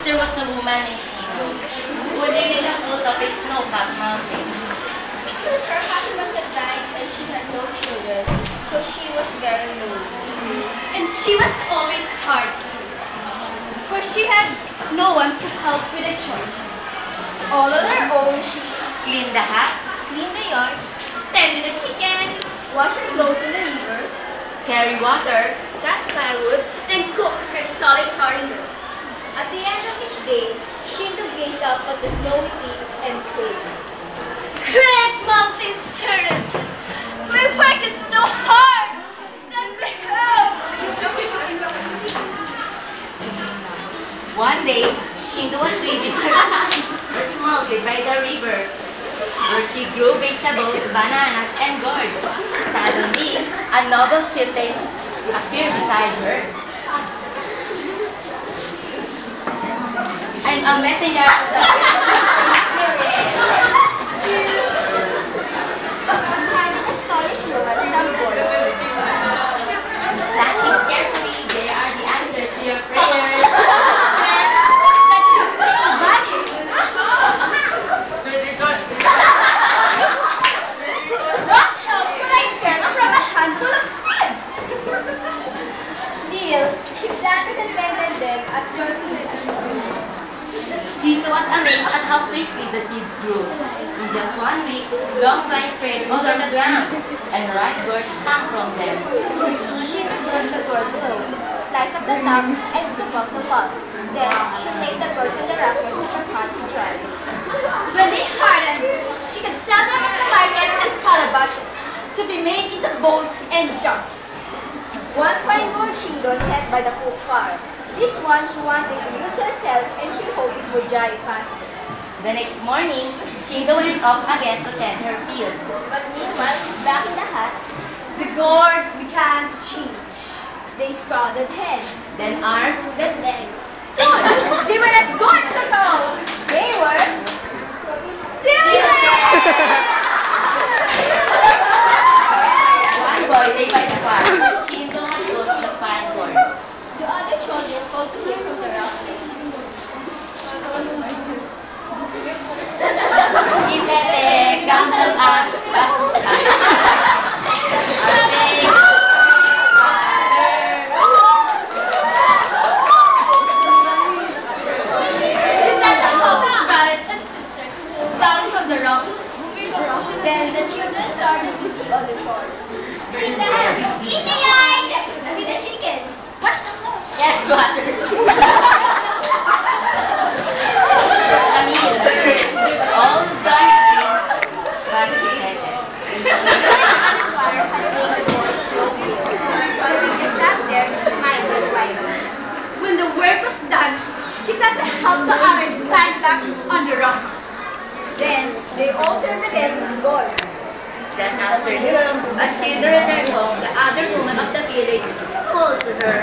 there was a woman named Sino who lived in the foot of a snow-capped mountain. Her husband had died and she had no children, so she was very lonely. And she was always tired too, for she had no one to help with the chores. All on her own, she Cleaned the hat, cleaned the yard, Tended the chickens, washed her clothes in the river, carried water, cut firewood. and cooked her solitary meals. At the end of each day, Shinto gazed up at the snowy peak and prayed. Great mountain spirit, my work is too hard. Send me help. One day, Shinto was reading her malted by the river, where she grew vegetables, bananas, and gourd. Suddenly, a noble chieftain appeared beside her. I'm a messenger of the Spirit. Behind the astonished woman, some boys. Laughing carefully, there are the answers to your prayers. What help could I get from a handful of seeds? Still, she planted and tended them as carefully as she could. Shinto was amazed at how quickly the seeds grew. In just 1 week, long vines spread over the ground, and ripe gourds hung from them. She removed the gourd soap, sliced up the tops, and scooped out the pulp. Then, she laid the gourds on the wrappers of her pot to dry. When they hardened, she could sell them at the market as calabashes to be made into bowls and jars. One fine gourd shingle set by the cook fire. This one she wanted to use herself and she hoped it would dry faster. The next morning, Shinto went off again to tend her field. But meanwhile, back in the hut, The gourds began to change. they sprouted heads, Then arms, then legs. Soon, they were not gourds at all. They were one boy lay by the fire. Shinto had put the fine gourd. the other children called to him from the rafters. Kitete, come help us. Ginetta helped her brothers and sisters down from the rock. Then the children started with the other chores. Clean the yard. Feed the chicken. Wash the clothes. Yes, water. Camille, all dry clean, but Kitete. The fire had made the boys so weary, so they just sat there, mindless fighting. When the work was done, Ginetta helped the others climb back on the rock. Then they all turned again to the gourds. That afternoon, as she returned home, the other woman of the village called to her.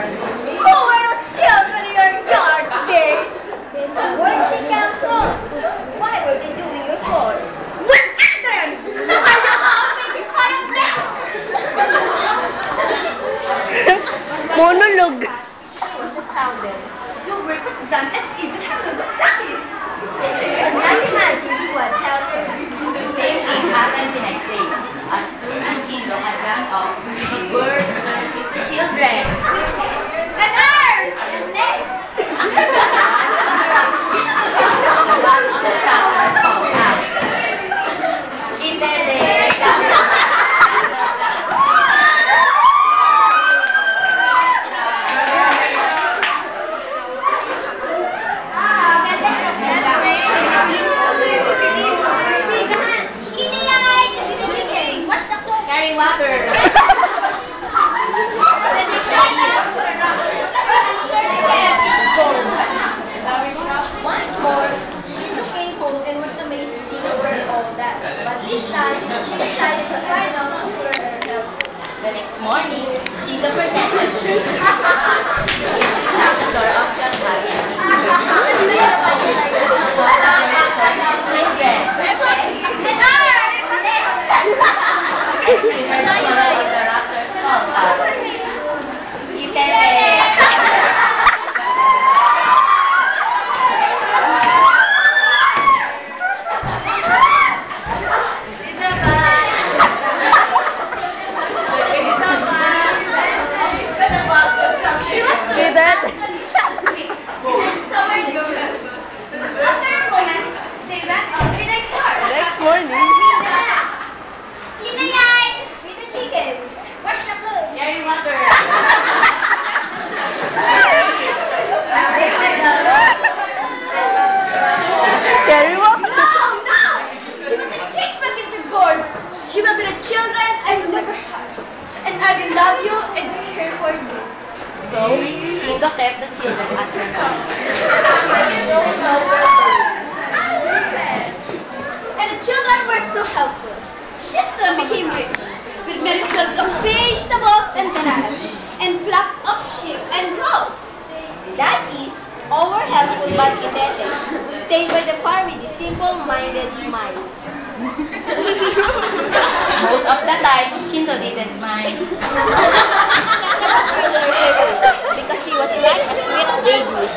Who are those children in your yard today? Where'd she come from? Why were they doing your chores? What children? Are you all making fun of them? Monologue. She was astounded. Your work was done and even her food was ready. Could not imagine who had helped her. The same thing happened the next day. As soon as Shinto had run off, the bird turned into children. And ours! And legs. The one on the tractor called out. Kitete, carry water. Then they climbed up to the rock and turned again into gold. Once more, Shinto came home and was amazed to see the work all done. But this time, she decided to find out who were her helpers. The next morning, Shinto pretended to leave. He slipped out the door of the hut children. And ours! And she heard the mother of the raptors call out. Kitete. Saved by the family, simple-minded smile. Most of the time, Shindo didn't mind. Tata was really her favorite because he was like a sweet baby.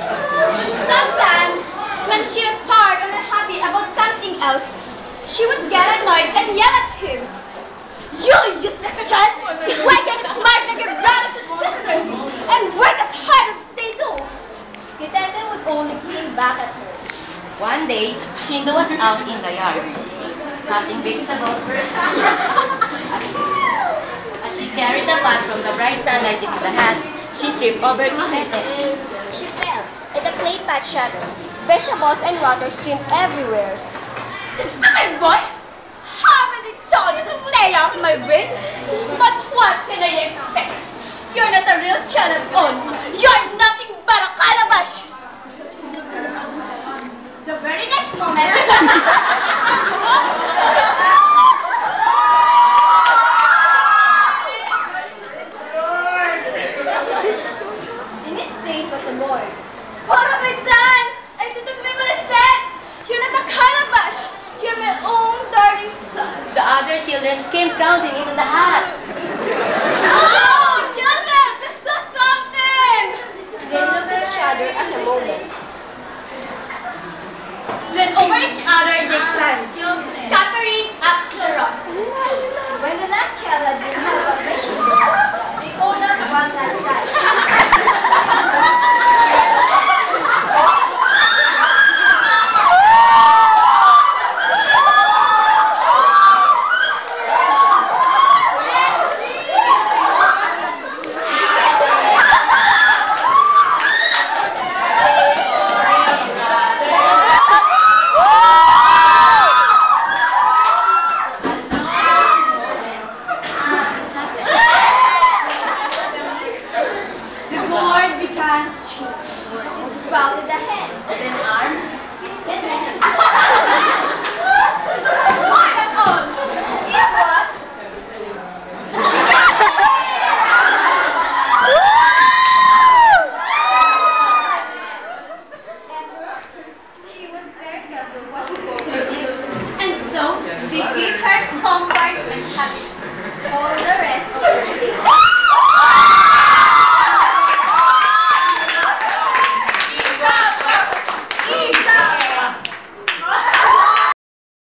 Sometimes, when she was tired or unhappy about something else, she would get annoyed and yell at him. You useless child! Why can't you smart like your brothers and sisters and work as hard as they do? The Tete would only grin back at her. One day, Shindo was out in the yard, cutting vegetables for her family. As she carried the pot from the bright sunlight into the hat, she tripped over Kitete. She fell, and the clay pot shattered. Vegetables and water streamed everywhere. Stupid boy! How many told you to stay off my way? But what can I expect? You're not a real child at all. You're nothing but a calabash! The very next moment... In his place was a morgue. What have I done? I didn't mean what I said! You're not a calabash! You're my own darling son! The other children came crowding into the hut. Oh, children! Let's do something! They looked at each other at a moment. Then over each other they climbed, scampering up to the rock. When the last child had been helped up by Shindo, they called out one last time. The board began to cheer. It sprouted ahead, Then arms, then